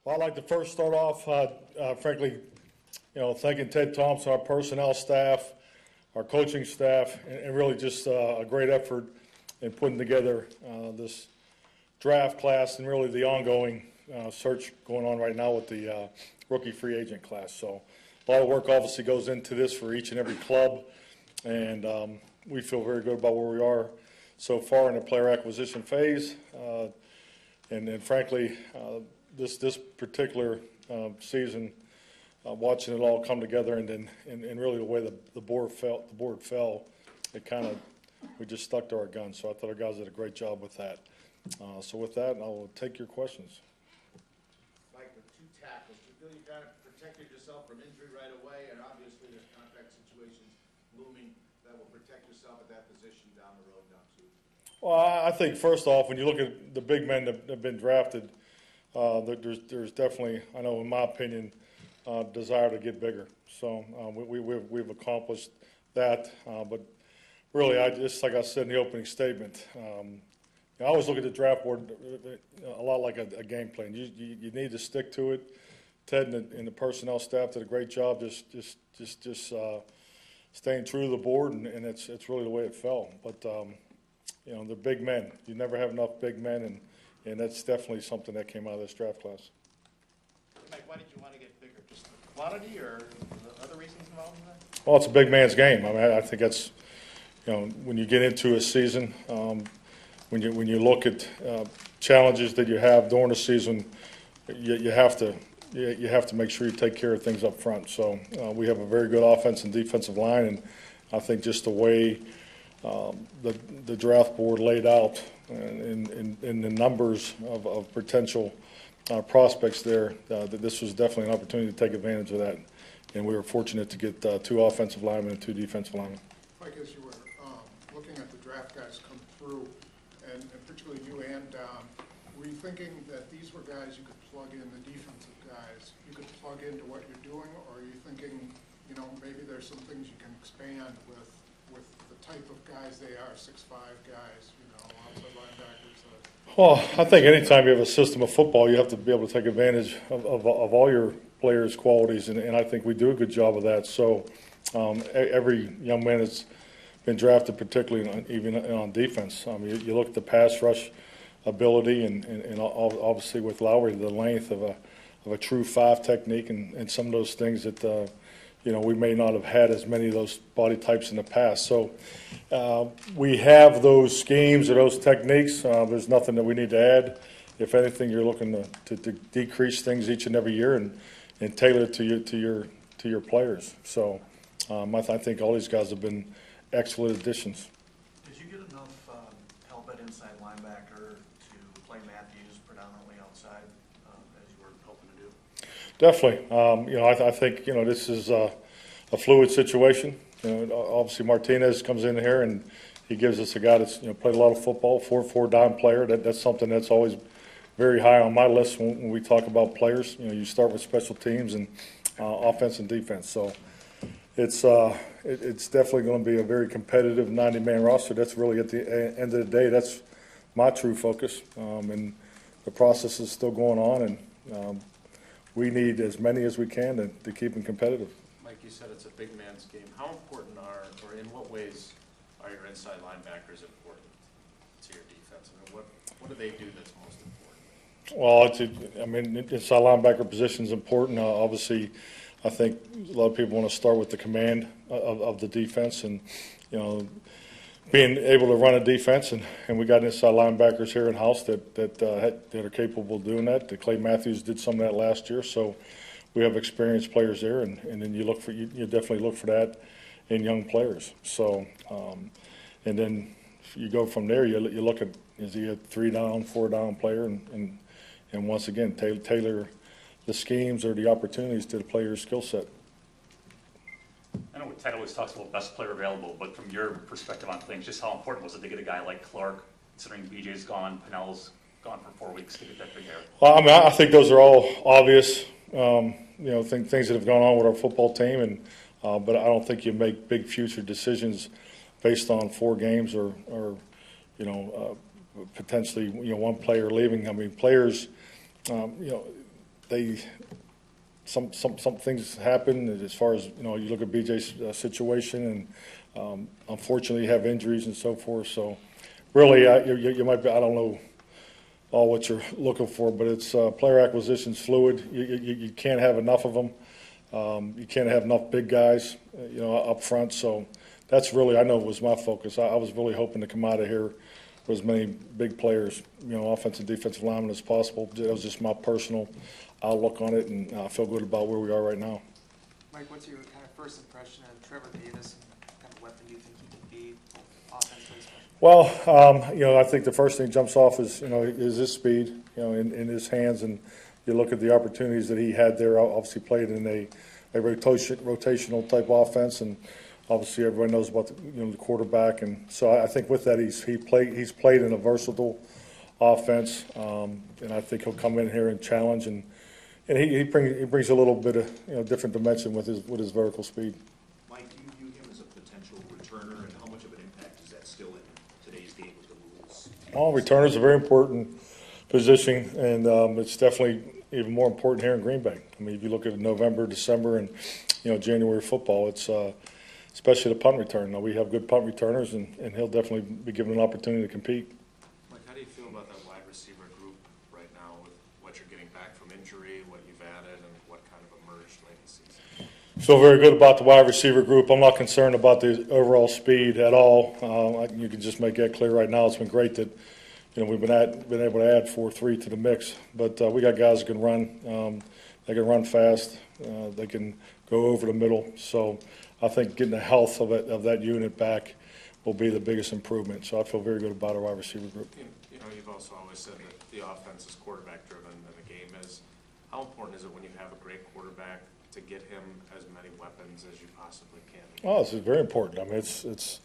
Well, I'd like to first start off, frankly, thanking Ted Thompson, our personnel staff, our coaching staff, and really just a great effort in putting together this draft class and really the ongoing search going on right now with the rookie free agent class. So a lot of work obviously goes into this for each and every club, and we feel very good about where we are so far in the player acquisition phase. And then, frankly, this particular season, watching it all come together, and really the way the board fell, it kind of, we just stuck to our guns. So I thought our guys did a great job with that. So with that, I'll take your questions. Mike, with two tackles, do you feel you kind of protected yourself from injury right away, and obviously there's contract situations looming that will protect yourself at that position down the road now too? Well, I think first off, when you look at the big men that have been drafted, there's definitely, I know in my opinion, desire to get bigger. So we've accomplished that. But really, just like I said in the opening statement, I always look at the draft board a lot like a game plan. You need to stick to it. Ted and the personnel staff did a great job just staying true to the board, and it's really the way it fell. But the big men, you never have enough big men, and that's definitely something that came out of this draft class. Mike, why did you want to get bigger? Just the quantity or the other reasons involved in that? Well, it's a big man's game. I mean, I think that's, when you get into a season, when you look at challenges that you have during the season, you have to make sure you take care of things up front. So we have a very good offense and defensive line, and I think just the way the draft board laid out in the numbers of potential prospects there, that this was definitely an opportunity to take advantage of that. And we were fortunate to get two offensive linemen and two defensive linemen. Mike, as you were looking at the draft guys come through, and particularly you and Don, were you thinking that these were guys you could plug in, the defensive guys, you could plug into what you're doing, or are you thinking, maybe there's some things you can expand with the type of guys they are, 6'5" guys, outside linebackers? Well, I think anytime you have a system of football, you have to be able to take advantage of all your players' qualities, and I think we do a good job of that. So every young man that's been drafted, particularly even on defense, you look at the pass rush ability, and obviously with Lowry, the length of a true 5 technique, and some of those things that we may not have had as many of those body types in the past. So we have those schemes or those techniques. There's nothing that we need to add. If anything, you're looking to decrease things each and every year and tailor it to your players. So I think all these guys have been excellent additions. Did you get enough help at inside linebacker to play Matthews predominantly outside as you were hoping to do? Definitely. I think this is a fluid situation. Obviously Martinez comes in here and he gives us a guy that's played a lot of football, 4 down player. That's something that's always very high on my list when we talk about players. You start with special teams and offense and defense. So it's definitely going to be a very competitive 90-man roster. That's really at the end of the day, that's my true focus. And the process is still going on, and we need as many as we can to keep them competitive. Mike, you said it's a big man's game. How important or in what ways are your inside linebackers important to your defense? What do they do that's most important? Well, inside linebacker position is important. Obviously, I think a lot of people want to start with the command of the defense, and being able to run a defense, and we got inside linebackers here in house that are capable of doing that. Clay Matthews did some of that last year, so we have experienced players there, and then you definitely look for that in young players. So, and then you go from there. You look at, is he a 3 down, 4 down player, and once again tailor the schemes or the opportunities to the player's skill set. I know Ted always talks about best player available, but from your perspective on things, just how important was it to get a guy like Clark, considering BJ's gone, Pinnell's gone for 4 weeks, to get that big hair? Well, I think those are all obvious, things that have gone on with our football team, but I don't think you make big future decisions based on 4 games or potentially one player leaving. Players, some things happen as far as, you look at BJ's situation, and unfortunately you have injuries and so forth. So really, you might be, I don't know all what you're looking for, but it's player acquisition's fluid. You can't have enough of them. You can't have enough big guys, up front. So that's really, I know, was my focus. I was really hoping to come out of here with as many big players, offensive, defensive linemen as possible. That was just my personal outlook on it, and I feel good about where we are right now. Mike, what's your kind of first impression of Trevor Davis and what kind of weapon do you think he can be, offensively especially? Well, I think the first thing jumps off is his speed, in his hands, and you look at the opportunities that he had there. Obviously played in a rotational type offense, and obviously everybody knows about the quarterback, and so I think with that he's played in a versatile offense, and I think he'll come in here and challenge, and he brings a little bit of different dimension with his vertical speed. Mike, do you view him as a potential returner, and how much of an impact is that still in today's game with the rules? All returners are a very important position, and it's definitely even more important here in Green Bay. I mean, if you look at November, December, and January football, it's especially the punt return. Now, we have good punt returners, and he'll definitely be given an opportunity to compete. Mike, how do you feel about that wide receiver group right now with what you're getting back from injury, what you've added, and what kind of emerged late in the season? Feel very good about the wide receiver group. I'm not concerned about the overall speed at all. You can just make that clear right now. It's been great that we've been able to add 4-3 to the mix, but we got guys that can run. They can run fast. They can go over the middle. So I think getting the health of that unit back will be the biggest improvement. So I feel very good about our wide receiver group. You've also always said that the offense is quarterback driven and the game is. How important is it when you have a great quarterback to get him as many weapons as you possibly can? Oh, this is very important. I mean, it's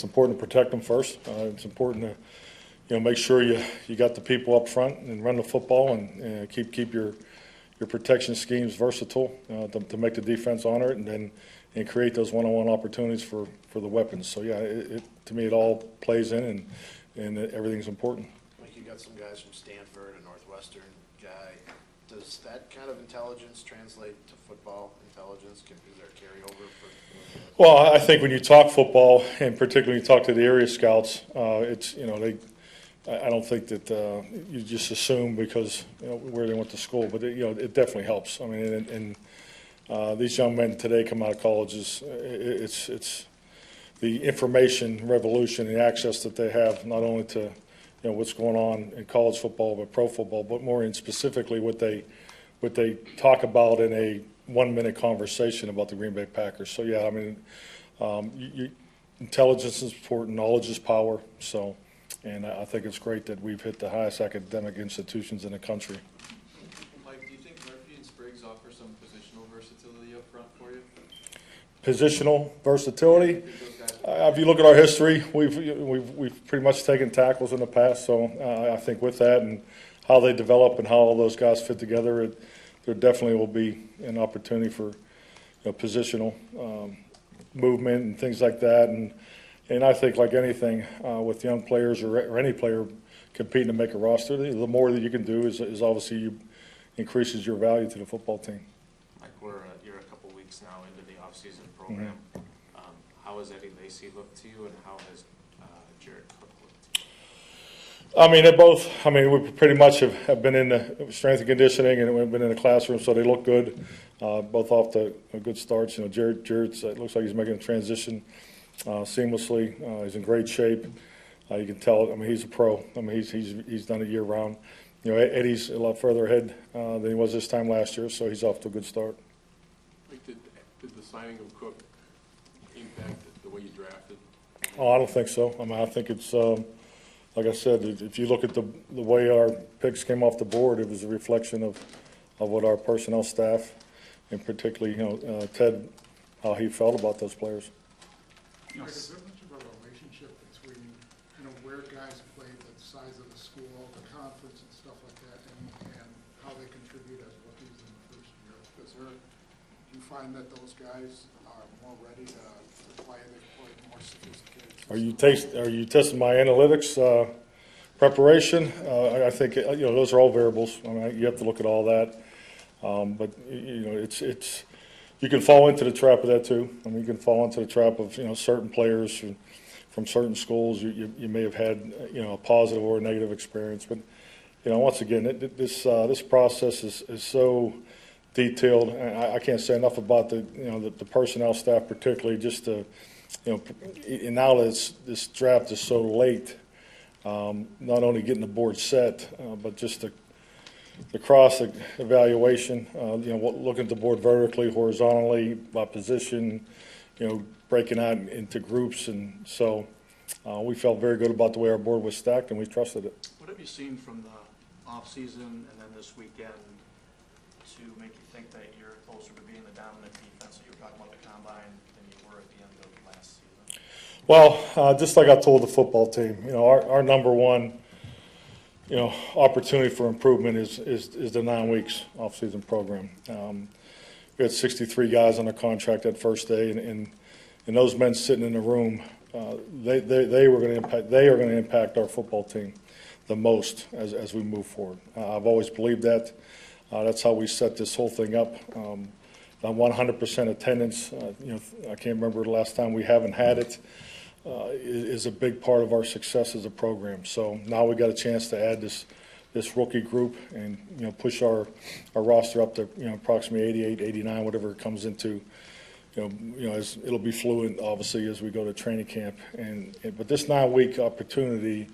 important to protect them first. It's important to make sure you got the people up front and run the football, and keep your protection schemes versatile to make the defense honor it, and create those one-on-one opportunities for the weapons. So yeah, to me it all plays in, and everything's important. Like, you got some guys from Stanford, a Northwestern guy. Does that kind of intelligence translate to football intelligence? Is there a carryover for? Well, I think when you talk football, and particularly when you talk to the area scouts, I don't think that you just assume because where they went to school, but it definitely helps. I mean, and these young men today come out of colleges. It's the information revolution, the access that they have, not only to what's going on in college football, but pro football, but more in specifically what they talk about in a 1-minute conversation about the Green Bay Packers. So yeah, I mean, intelligence is important, knowledge is power. So. And I think it's great that we've hit the highest academic institutions in the country. Mike, do you think Murphy and Spriggs offer some positional versatility up front for you? Positional versatility? If you look at our history, we've pretty much taken tackles in the past. So I think with that and how they develop and how all those guys fit together, there definitely will be an opportunity for positional movement and things like that. And I think, like anything, with young players or any player competing to make a roster, the more that you can do is obviously increases your value to the football team. Mike, you're a couple weeks now into the off-season program. How has Eddie Lacy looked to you, and how has Jared Cook looked to you? I mean, they both. I mean, we pretty much have been in the strength and conditioning, and we've been in the classroom, so they look good. Both off to good starts. Jared's it looks like he's making a transition seamlessly. He's in great shape. You can tell. I mean, he's a pro. I mean, he's done it year round. Eddie's a lot further ahead than he was this time last year, so he's off to a good start. Like, did the signing of Cook impact the way you drafted? Oh, I don't think so. I mean, I think it's like I said. If you look at the way our picks came off the board, it was a reflection of what our personnel staff, and particularly Ted, how he felt about those players. Is there much of a relationship between, where guys play, the size of the school, the conference and stuff like that, and how they contribute as rookies in the first year? Do you find that those guys are more ready to play, they play more sophisticated? Are you testing my analytics preparation? I think those are all variables. I mean, you have to look at all that. But, you know, it's, you can fall into the trap of that too. I mean, you can fall into the trap of, you know, certain players from certain schools. You may have had, you know, a positive or a negative experience. But, you know, once again, this process is so detailed. And I can't say enough about the, you know, the personnel staff particularly, just to, you know, and now that this draft is so late, not only getting the board set, but just the cross evaluation, you know, looking at the board vertically, horizontally, by position, you know, breaking out into groups. And so we felt very good about the way our board was stacked, and we trusted it. What have you seen from the off-season and then this weekend to make you think that you're closer to being the dominant defense that you were talking about the combine than you were at the end of last season? Well, just like I told the football team, you know, our number one, you know, opportunity for improvement is the 9 weeks off-season program. We had 63 guys on a contract that first day, and those men sitting in the room, they are going to impact our football team the most as we move forward. I've always believed that. That's how we set this whole thing up. On 100% attendance, you know, I can't remember the last time we haven't had it. Is a big part of our success as a program. So now we got a chance to add this rookie group and, you know, push our roster up to, you know, approximately 88, 89, whatever it comes into. You know, as it'll be fluid obviously as we go to training camp. But this 9-week opportunity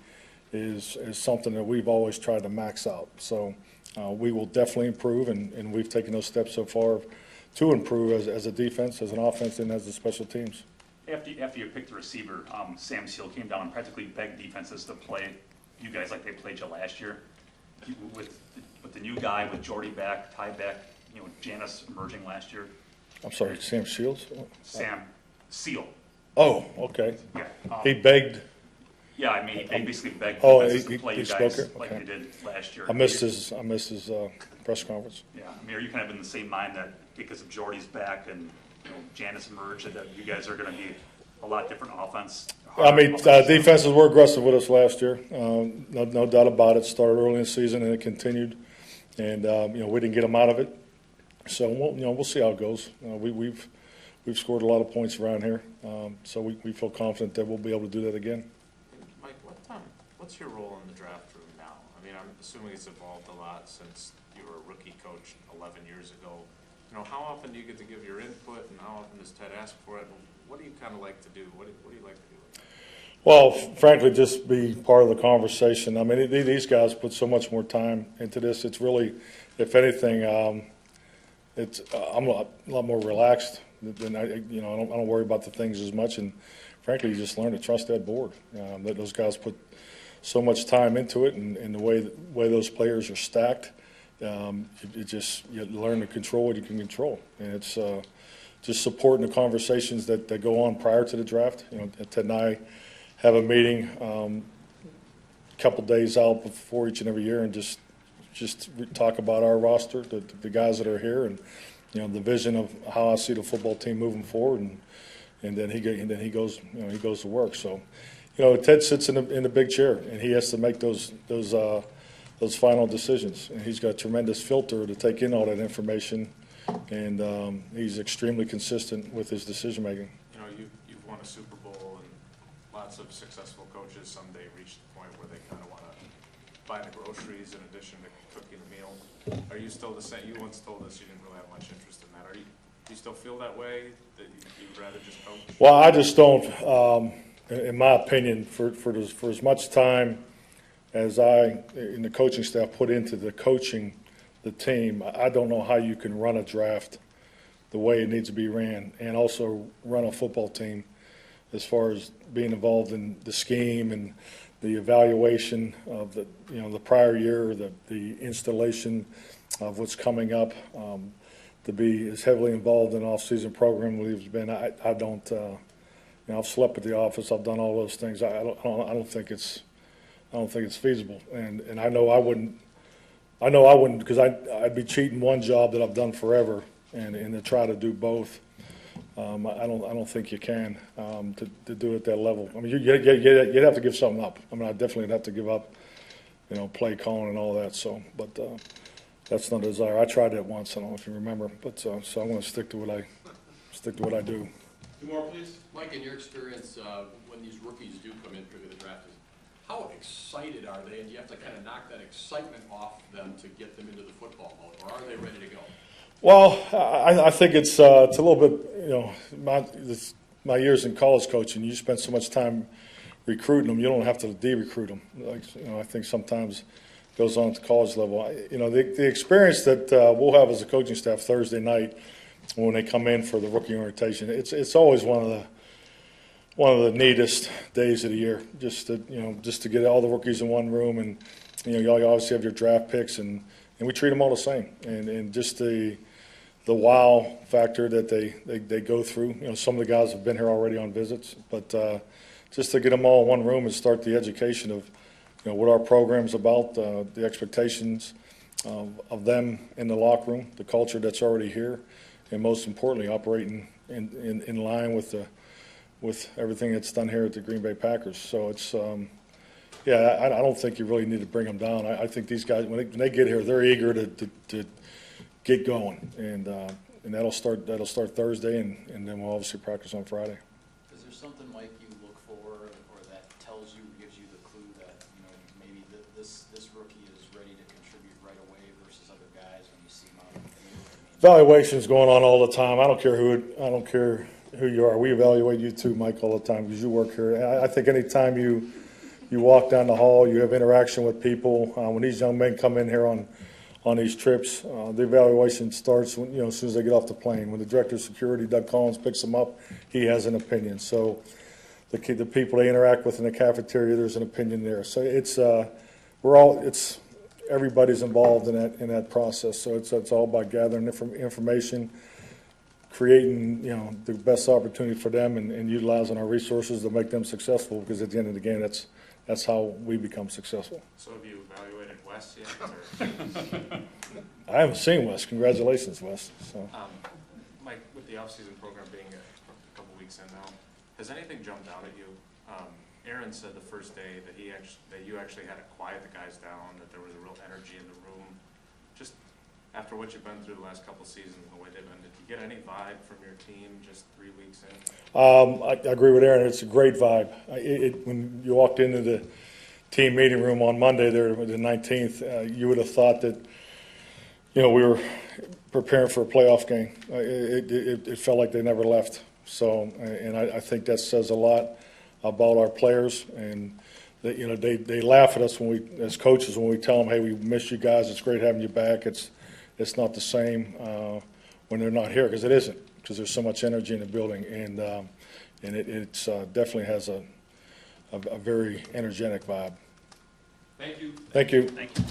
is something that we've always tried to max out. So we will definitely improve, and we've taken those steps so far to improve as a defense, as an offense, and as the special teams. After you picked the receiver, Sam Seal came down and practically begged defenses to play you guys like they played you last year. With the new guy, with Jordy back, Ty back, you know, Janice emerging last year. I'm sorry, Sam Shields? Sam Seal. Oh, okay. Yeah. He begged. Yeah, I mean, he basically begged Oh, defenses he to play you spoke guys it? like Okay. you did last year. I missed his press conference. Yeah, I mean, are you kind of in the same mind that because of Jordy's back and, you know, Janice emerged, that you guys are going to be a lot different offense? I mean, defenses were aggressive with us last year. No doubt about it. Started early in the season and it continued, and you know, we didn't get them out of it. So we'll see how it goes. We've scored a lot of points around here, so we feel confident that we'll be able to do that again. Mike, what's your role in the draft room now? I mean, I'm assuming it's evolved a lot since you were a rookie coach 11 years ago. You know, how often do you get to give your input, and how often does Ted ask for it? And what do you kind of like to do? What do you like to do? Well, frankly, just be part of the conversation. I mean, these guys put so much more time into this. It's really, if anything, I'm a lot more relaxed than I don't worry about the things as much. And frankly, you just learn to trust that board. That those guys put so much time into it, and the way those players are stacked. You learn to control what you can control, and it's just supporting the conversations that go on prior to the draft. You know, Ted and I have a meeting a couple days out before each and every year, and just talk about our roster, the guys that are here, and you know, the vision of how I see the football team moving forward, and then he goes to work. So, you know, Ted sits in the big chair, and he has to make those final decisions, and he's got a tremendous filter to take in all that information, and he's extremely consistent with his decision making. You know, you've won a Super Bowl, and lots of successful coaches someday reach the point where they kind of want to buy the groceries in addition to cooking the meal. Are you still the same? You once told us you didn't really have much interest in that. Do you still feel that way, that you'd rather just coach? Well, I just don't. In my opinion, for as much time as I and the coaching staff put into the coaching the team, I don't know how you can run a draft the way it needs to be ran, and also run a football team as far as being involved in the scheme and the evaluation of the prior year, the installation of what's coming up, to be as heavily involved in an off-season program we've been. I don't. I've slept at the office. I've done all those things. I don't think it's feasible, and I know I wouldn't. Because I'd be cheating one job that I've done forever, and to try to do both. I don't think you can to do it at that level. I mean, you'd have to give something up. I mean, I definitely would have to give up, play calling and all that. So, but that's not a desire. I tried that once, I don't know if you remember, but, so I'm gonna stick to what I do. Two more, please. Mike, in your experience, when these rookies do come in for the draft, how excited are they? And do you have to kind of knock that excitement off them to get them into the football mode, or are they ready to go? Well, I think it's a little bit, my years in college coaching, you spend so much time recruiting them, you don't have to de-recruit them. Like, I think sometimes it goes on at the college level. The experience that we'll have as a coaching staff Thursday night when they come in for the rookie orientation, it's always one of the neatest days of the year, just to get all the rookies in one room, and you obviously have your draft picks, and we treat them all the same, and just the wow factor that they go through. Some of the guys have been here already on visits, but just to get them all in one room and start the education of what our program's about, the expectations of them in the locker room, the culture that's already here, and most importantly, operating in line with everything that's done here at the Green Bay Packers. So it's, I don't think you really need to bring them down. I think these guys, when they get here, they're eager to get going, and that'll start Thursday, and then we'll obviously practice on Friday. Is there something, Mike, you look for, or that tells you, gives you the clue that maybe this rookie is ready to contribute right away versus other guys when you see him out on the field? Evaluation's going on all the time. I don't care who you are. We evaluate you too, Mike, all the time because you work here. I think anytime you walk down the hall, you have interaction with people. When these young men come in here on these trips, the evaluation starts when, as soon as they get off the plane. When the director of security, Doug Collins, picks them up, he has an opinion. So the people they interact with in the cafeteria, there's an opinion there. So it's everybody's involved in that process. So it's all about gathering information, creating the best opportunity for them, and utilizing our resources to make them successful. Because at the end of the game, that's how we become successful. So have you evaluated Wes yet? Or? I haven't seen Wes. Congratulations, Wes. So. Mike, with the off-season program being a couple weeks in now, has anything jumped out at you? Aaron said the first day that you actually had to quiet the guys down, that there was a real energy in the room. Just after what you've been through the last couple of seasons and the way they've been, did you get any vibe from your team just 3 weeks in? I agree with Aaron. It's a great vibe. When you walked into the team meeting room on Monday, there, the 19th, you would have thought that we were preparing for a playoff game. It felt like they never left. So, and I think that says a lot about our players, and that, they laugh at us when we, as coaches, when we tell them, hey, we miss you guys. It's great having you back. It's not the same when they're not here, because it isn't, because there's so much energy in the building, and it definitely has a very energetic vibe. Thank you. Thank you. Thank you.